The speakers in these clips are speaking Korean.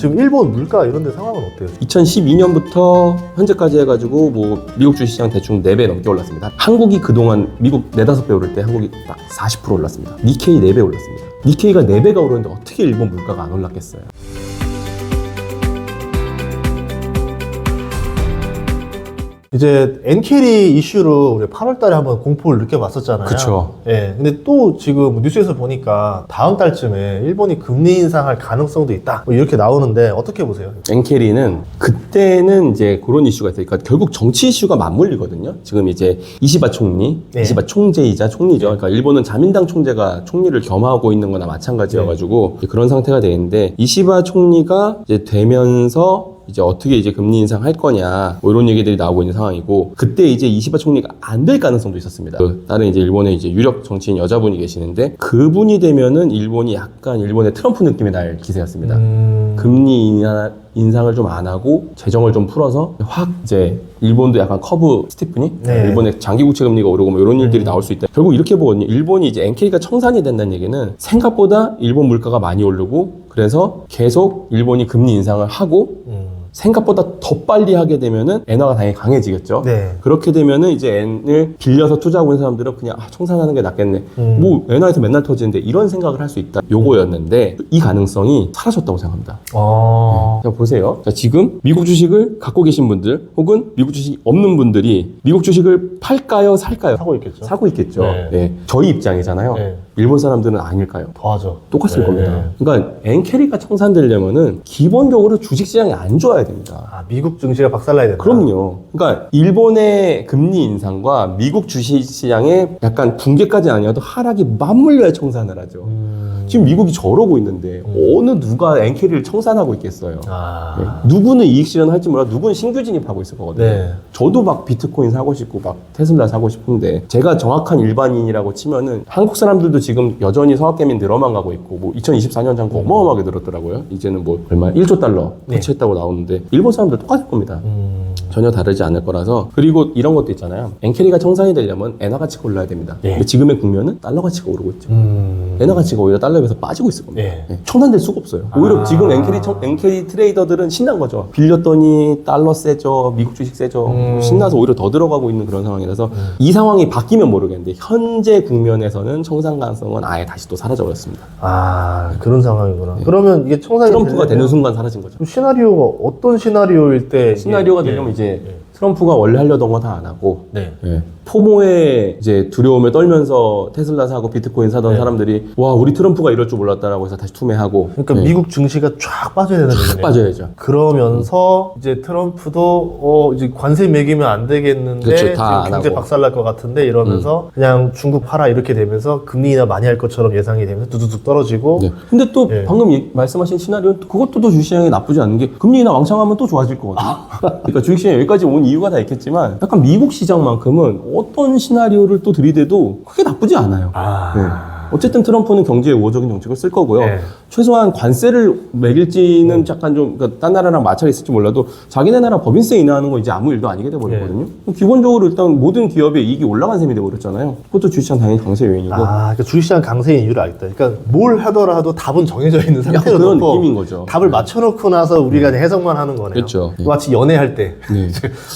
지금 일본 물가 이런 데 상황은 어때요? 2012년부터 현재까지 해가지고 뭐 미국 주식시장 대충 4배 넘게 올랐습니다. 한국이 그동안 미국 4, 5배 오를 때 한국이 딱 40% 올랐습니다. 니케이 4배 올랐습니다. 니케이가 4배가 오르는데 어떻게 일본 물가가 안 올랐겠어요? 이제 엔캐리 이슈로 우리 8월 달에 한번 공포를 느껴봤었잖아요. 그쵸. 예. 근데 또 지금 뉴스에서 보니까 다음 달쯤에 일본이 금리 인상할 가능성도 있다. 뭐 이렇게 나오는데 어떻게 보세요? 엔캐리는 그때는 이제 그런 이슈가 있어요. 그러니까 결국 정치 이슈가 맞물리거든요. 지금 이제 이시바 총리, 네. 이시바 총재이자 총리죠. 그러니까 일본은 자민당 총재가 총리를 겸하고 있는 거나 마찬가지여가지고 그런 상태가 돼 있는데 이시바 총리가 이제 되면서 이제 어떻게 이제 금리 인상할 거냐 뭐 이런 얘기들이 나오고 있는 상황이고 그때 이제 이시바 총리가 안 될 가능성도 있었습니다. 다른 이제 일본의 이제 유력 정치인 여자분이 계시는데 그분이 되면은 일본이 약간 일본의 트럼프 느낌이 날 기세였습니다. 금리 인상을 좀 안 하고 재정을 좀 풀어서 확 이제 일본도 약간 커브 스티프니 네. 일본의 장기 국채 금리가 오르고 뭐 이런 일들이 나올 수 있다. 결국 이렇게 보거든요. 일본이 이제 엔케이가 청산이 된다는 얘기는 생각보다 일본 물가가 많이 오르고 그래서 계속 일본이 금리 인상을 하고 생각보다 더 빨리 하게 되면은 엔화가 당연히 강해지겠죠. 네. 그렇게 되면은 이제 엔을 빌려서 투자하고 있는 사람들은 그냥 청산하는 게 낫겠네. 뭐 엔화에서 맨날 터지는데 이런 생각을 할 수 있다. 요거였는데 이 가능성이 사라졌다고 생각합니다. 자, 보세요. 자, 지금 미국 주식을 갖고 계신 분들 혹은 미국 주식이 없는 분들이 미국 주식을 팔까요, 살까요? 사고 있겠죠. 사고 있겠죠. 네. 네. 저희 입장이잖아요. 네. 일본 사람들은 아닐까요? 더하죠. 똑같을 네. 겁니다. 그러니까 엔캐리가 청산되려면은 기본적으로 주식시장이 안 좋아야 됩니다. 아, 미국 증시가 박살나야 된다. 그럼요. 그러니까 일본의 금리 인상과 미국 주식시장의 약간 붕괴까지 아니어도 하락이 맞물려야 청산을 하죠. 지금 미국이 저러고 있는데 어느 누가 엔캐리를 청산하고 있겠어요. 네. 누구는 이익 실현할지 몰라 누구는 신규 진입하고 있을 거거든요. 네. 저도 막 비트코인 사고 싶고 막 테슬라 사고 싶은데 제가 정확한 일반인이라고 치면은 한국 사람들도 지금 여전히 성악개민 늘어만 가고 있고 뭐 2024년 잔고 어마어마하게 늘었더라고요. 이제는 뭐 얼마 1조 달러 터치했다고 나오는데 일본 사람들 똑같을 겁니다. 전혀 다르지 않을 거라서. 그리고 이런 것도 있잖아요. 엔캐리가 청산이 되려면 엔화 가치가 올라야 됩니다. 예. 근데 지금의 국면은 달러 가치가 오르고 있죠. 엔화 가치가 오히려 달러에 비해서 빠지고 있을 겁니다. 예. 네. 청산될 수가 없어요. 오히려 지금 엔캐리 트레이더들은 신난 거죠. 빌렸더니 달러 세죠. 미국 주식 세죠. 신나서 오히려 더 들어가고 있는 그런 상황이라서 이 상황이 바뀌면 모르겠는데 현재 국면에서는 청산 가능성은 아예 다시 또 사라져 버렸습니다. 아, 그런 상황이구나. 그러면 이게 청산이 트럼프가 되는 되려면 순간 사라진 거죠. 그럼 시나리오가 어떤 시나리오일 때 시나리오가 이게- 되려면 이제 트럼프가 원래 하려던 거 다 안 하고 네. 포모에 이제 두려움에 떨면서 테슬라 사고 비트코인 사던 네. 사람들이 와 우리 트럼프가 이럴 줄 몰랐다라고 해서 다시 투매하고 그러니까 네. 미국 증시가 쫙 빠져야 되는 쫙 거네요. 빠져야죠. 그러면서 이제 트럼프도 이제 관세 매기면 안 되겠는데 그쵸, 지금 다안 경제 하고. 박살날 것 같은데 이러면서 그냥 중국 팔아 이렇게 되면서 금리 인하 많이 할 것처럼 예상이 되면서 두두둑 떨어지고 네. 근데 또 예. 방금 말씀하신 시나리오 그것도 또 주식시장이 나쁘지 않은 게 금리 인하 왕창 하면 또 좋아질 거거든요. 그러니까 주식시장이 여기까지 온 이유가 다 있겠지만 약간 미국 시장만큼은 어떤 시나리오를 또 들이대도 크게 나쁘지 않아요. 네. 어쨌든 트럼프는 경제에 우호적인 정책을 쓸 거고요. 네. 최소한 관세를 매길지는 약간 좀, 그러니까 딴 나라랑 마찰이 있을지 몰라도 자기네 나라 법인세 인하하는 건 이제 아무 일도 아니게 돼버렸거든요. 기본적으로 일단 모든 기업의 이익이 올라간 셈이 돼버렸잖아요. 그것도 주식시장 당연히 강세 요인이고. 그러니까 주식시장 강세인 이유를 알겠다. 그러니까 뭘 하더라도 답은 정해져 있는 상태로 그런 놓고 느낌인 거죠. 답을 맞춰놓고 나서 우리가 그냥 해석만 하는 거네요. 그렇죠. 마치 연애할 때 네.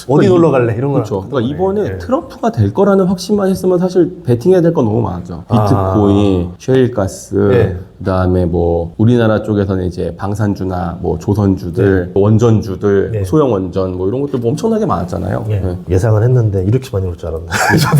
어디 놀러 갈래 이런 거. 그렇죠. 그러니까 이번에 트럼프가 될 거라는 확신만 했으면 사실 베팅해야 될 건 너무 많았죠. 비트코인, 셰일가스, 네. 그다음에 뭐 우리나라 쪽에서는 이제 방산주나 뭐 조선주들, 원전주들, 네. 소형 원전 뭐 이런 것들 뭐 엄청나게 많았잖아요. 네. 예상은 했는데 이렇게 많이 올 줄 알았네.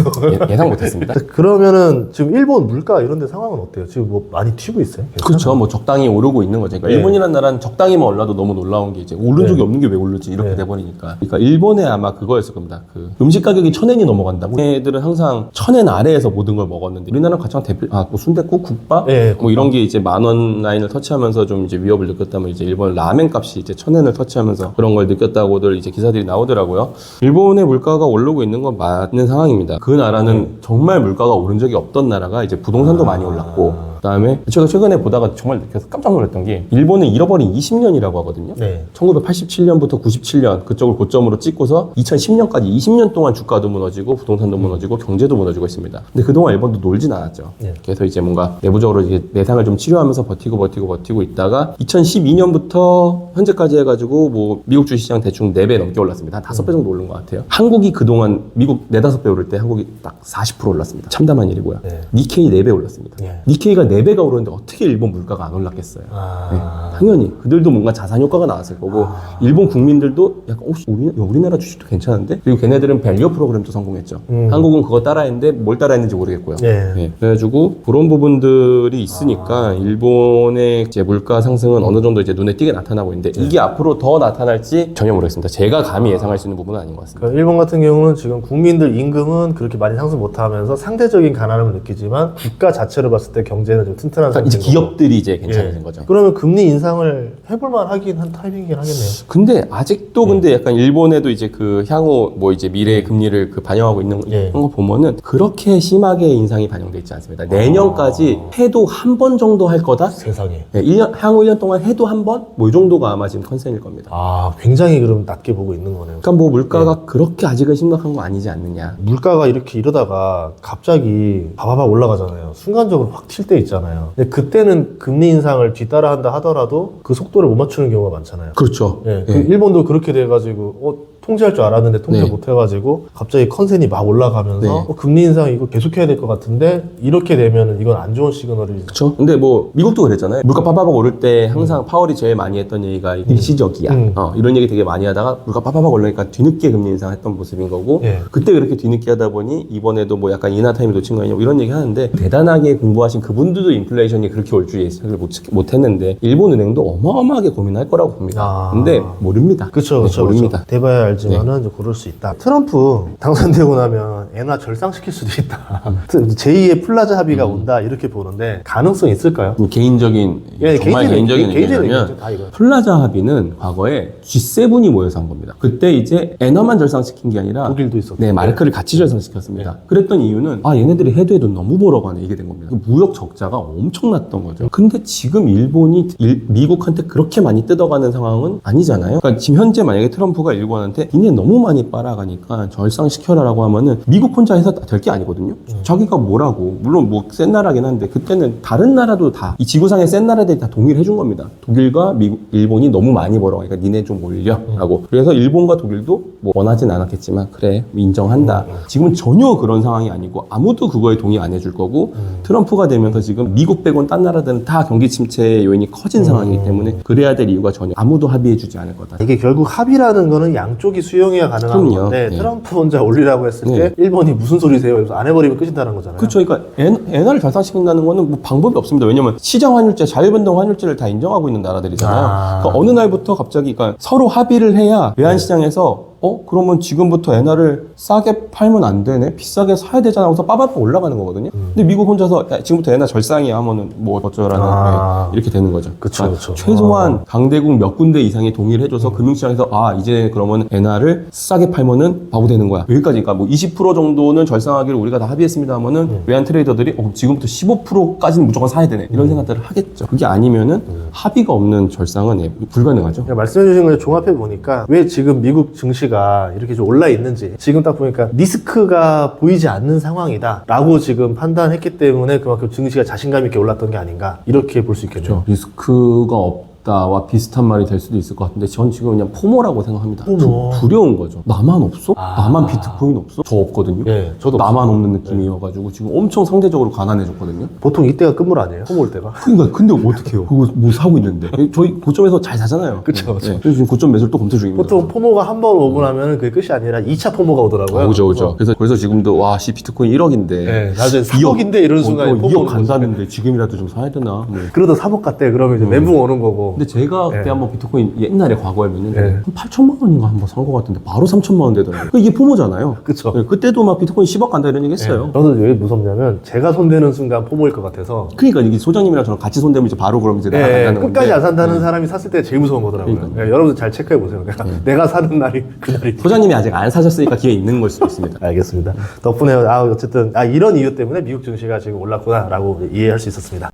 저도. 예상 못했습니다. 그러면은 지금 일본 물가 이런 데 상황은 어때요? 지금 뭐 많이 튀고 있어요? 괜찮아요? 그렇죠. 뭐 적당히 오르고 있는 거죠. 그러니까 네. 일본이라는 나라는 적당히만 올라도 너무 놀라운 게 이제 오른 적이 없는 게 왜 오르지 이렇게 네. 돼버리니까. 그러니까 일본에 아마 그거였을 겁니다. 그 음식 가격이 1,000엔이 넘어간다고. 얘들은 항상 1,000엔 아래에서 모든 걸 먹었는데 우리나라 가장 대표 뭐 순댓국, 국밥, 네, 뭐 이런 게 이제 10,000원 라인을 터치하면서 좀 이제 위협을 느꼈다면 이제 일본 라멘 값이 이제 1,000엔을 터치하면서 그런 걸 느꼈다고들 이제 기사들이 나오더라고요. 일본의 물가가 오르고 있는 건 맞는 상황입니다. 그 나라는 정말 물가가 오른 적이 없던 나라가 이제 부동산도 많이 올랐고 그다음에 제가 최근에 보다가 정말 느껴서 깜짝 놀랐던 게 일본은 잃어버린 20년이라고 하거든요. 네. 1987년부터 97년 그쪽을 고점으로 찍고서 2010년까지 20년 동안 주가도 무너지고 부동산도 무너지고 경제도 무너지고 있습니다. 근데 그동안 일본도 놀진 않았죠. 네. 그래서 이제 뭔가 내부적으로 이제 내상을 좀 치료하면서 버티고 있다가 2012년부터 현재까지 해가지고 뭐 미국 주식시장 대충 4배 넘게 올랐습니다. 한 5배 정도 오른 것 같아요. 한국이 그동안 미국 4-5배 오를 때 한국이 딱 40% 올랐습니다. 참담한 일이고요. 네. 니케이 4배 올랐습니다. 네. 니케이가 4배가 오르는데 어떻게 일본 물가가 안 올랐겠어요? 네, 당연히 그들도 뭔가 자산 효과가 나왔을 거고 일본 국민들도 약간 우리나라 주식도 괜찮은데 그리고 걔네들은 밸류 프로그램도 성공했죠. 한국은 그거 따라했는데 뭘 따라했는지 모르겠고요. 네. 네, 그래가지고 그런 부분들이 있으니까 일본의 이제 물가 상승은 어느 정도 이제 눈에 띄게 나타나고 있는데 이게 앞으로 더 나타날지 전혀 모르겠습니다. 제가 감히 예상할 수 있는 부분은 아닌 것 같습니다. 그러니까 일본 같은 경우는 지금 국민들 임금은 그렇게 많이 상승 못하면서 상대적인 가난함을 느끼지만 국가 자체로 봤을 때 경제는 좀 튼튼한 그러니까 이제 상태인 거고. 기업들이 이제 괜찮아진 예. 거죠. 그러면 금리 인상을 해볼만 하긴 한 타이밍이긴 하겠네요. 근데 아직도 근데 약간 일본에도 이제 그 향후 뭐 이제 미래의 금리를 그 반영하고 있는 예. 거 보면은 그렇게 심하게 인상이 반영돼 있지 않습니다. 내년까지 해도 한 번 정도 할 거다. 세상에. 네, 향후 1년 동안 해도 한 번? 뭐 이 정도가 아마 지금 컨센일 겁니다. 굉장히 그럼 낮게 보고 있는 거네요. 그러니까 뭐 물가가 그렇게 아직은 심각한 거 아니지 않느냐. 물가가 이렇게 이러다가 갑자기 바바박 올라가잖아요. 순간적으로 확 튈 때 있잖아요. 근데 그때는 금리 인상을 뒤따라한다 하더라도 그 속도를 못 맞추는 경우가 많잖아요. 그렇죠. 예, 예. 그 일본도 그렇게 돼가지고 통제할 줄 알았는데 통제 네. 못해가지고 갑자기 컨센이 막 올라가면서 네. 금리 인상 이거 계속해야 될 것 같은데 이렇게 되면 이건 안 좋은 시그널이 그렇죠. 근데 뭐 미국도 그랬잖아요. 물가 빠바박 오를 때 항상 파월이 제일 많이 했던 얘기가 일시적이야. 이런 얘기 되게 많이 하다가 물가 빠바박 올라니까 뒤늦게 금리 인상했던 모습인 거고 예. 그때 그렇게 뒤늦게 하다 보니 이번에도 뭐 약간 인하 타임이 놓친 거 아니냐 이런 얘기 하는데 대단하게 공부하신 그분들도 인플레이션이 그렇게 올 줄 예상을 못 했는데 일본 은행도 어마어마하게 고민할 거라고 봅니다. 근데 모릅니다. 그렇죠, 네, 그렇죠. 모릅니다. 돼봐야 알지만은 이제 고를 수 있다. 트럼프 당선되고 나면 엔화 절상시킬 수도 있다. 제2의 플라자 합의가 온다 이렇게 보는데 가능성 있을까요? 개인적인 예, 정말 개인적인 개인적인 의견이라면 의견이죠, 다 이거예요. 플라자 합의는 과거에 G7이 모여서 한 겁니다. 그때 이제 엔화만 절상시킨 게 아니라 독일도 있었고. 네, 마르크를 같이 절상시켰습니다. 그랬던 이유는 얘네들이 해도 너무 벌어가네 이게 된 겁니다. 무역 적자가 엄청났던 거죠. 근데 지금 일본이 미국한테 그렇게 많이 뜯어가는 상황은 아니잖아요. 그러니까 지금 현재 만약에 트럼프가 일본한테 니네 너무 많이 빨아가니까 절상시켜라라고 하면은 미국 혼자 해서 될 게 아니거든요. 자기가 뭐라고 물론 뭐 센 나라긴 한데 그때는 다른 나라도 다 이 지구상의 센 나라들이 다 동의를 해준 겁니다. 독일과 미국, 일본이 너무 많이 벌어가니까 니네 좀 올려라고. 그래서 일본과 독일도 뭐 원하진 않았겠지만 그래 인정한다. 지금은 전혀 그런 상황이 아니고 아무도 그거에 동의 안 해줄 거고 트럼프가 되면서 지금 미국 빼곤 딴 나라들은 다 경기 침체 요인이 커진 상황이기 때문에 그래야 될 이유가 전혀 아무도 합의해주지 않을 거다. 이게 결국 합의라는 거는 양쪽이 수용해야 가능한 그럼요. 건데 네. 트럼프 혼자 올리라고 했을 네. 때 일본이 무슨 소리세요? 이러면서 안 해버리면 끝인다는 거잖아요. 그렇죠. 그러니까 엔화를 절상시킨다는 거는 뭐 방법이 없습니다. 왜냐면 시장 환율제, 자유변동 환율제를 다 인정하고 있는 나라들이잖아요. 그러니까 어느 날부터 갑자기 그러니까 서로 합의를 해야 외환시장에서 그러면 지금부터 엔화를 싸게 팔면 안 되네? 비싸게 사야 되잖아 하고서 빠바빠 올라가는 거거든요. 근데 미국 혼자서 야, 지금부터 엔화 절상이야 하면은 뭐 어쩌라는 네, 이렇게 되는 거죠. 그쵸, 그러니까 그쵸. 최소한 강대국 몇 군데 이상이 동의를 해줘서 금융시장에서 이제 그러면 엔화를 싸게 팔면은 바보 되는 거야. 여기까지 그러니까 뭐 20% 정도는 절상하기를 우리가 다 합의했습니다 하면은 외환 트레이더들이 지금부터 15%까지는 무조건 사야 되네. 이런 생각들을 하겠죠. 그게 아니면은 합의가 없는 절상은 불가능하죠. 말씀해주신 걸 종합해 보니까 왜 지금 미국 증시가 이렇게 좀 올라 있는지 지금 딱 보니까 리스크가 보이지 않는 상황이다 라고 지금 판단했기 때문에 그만큼 증시가 자신감 있게 올랐던 게 아닌가 이렇게 볼 수 있겠죠. 리스크가 없다와 비슷한 말이 될 수도 있을 것 같은데 전 지금 그냥 포모라고 생각합니다. 포모. 두려운 거죠. 나만 없어? 나만 비트코인 없어? 저 없거든요. 예, 저도 나만 없는 느낌이어가지고 지금 엄청 상대적으로 가난해졌거든요. 보통 이때가 끝물 아니에요? 포모올 때가. 그러니까 근데 어떻게 해요? 그거 뭐 사고 있는데 저희 고점에서 잘 사잖아요. 그쵸, 그쵸. 네. 그래서 지금 고점 매수를 또 검토 중입니다. 보통 포모가 한 번 오고 나면 그게 끝이 아니라 2차 포모가 오더라고요. 오죠. 그래서 지금도 비트코인 1억인데 네, 나중에 3억인데 이런 순간에 포모 2억 오는 거죠. 간다는데 지금이라도 좀 사야 되나? 뭐. 그러다 3억 갔대 그러면 이제 멘붕 오는 거고 근데 제가 그때 예. 한번 비트코인 옛날에 과거에 몇 년 전에 예. 한 8천만 원인가 한번 산 것 같은데 바로 3천만 원 되더라고요. 이게 포모잖아요. 그쵸. 네, 그때도 막 비트코인 10억 간다 이런 얘기 했어요. 저는 왜 무섭냐면 제가 손대는 순간 포모일 것 같아서 그러니까 이게 소장님이랑 저랑 같이 손대면 이제 바로 그럼 이제 나간다는 건데. 끝까지 안 산다는 사람이 샀을 때 제일 무서운 거더라고요. 그러니까요. 예, 여러분들 잘 체크해 보세요. 내가 사는 날이 그날이. 소장님이 아직 안 사셨으니까 기회 있는 걸 수도 있습니다. 알겠습니다. 덕분에 어쨌든 이런 이유 때문에 미국 증시가 지금 올랐구나라고 이해할 수 있었습니다.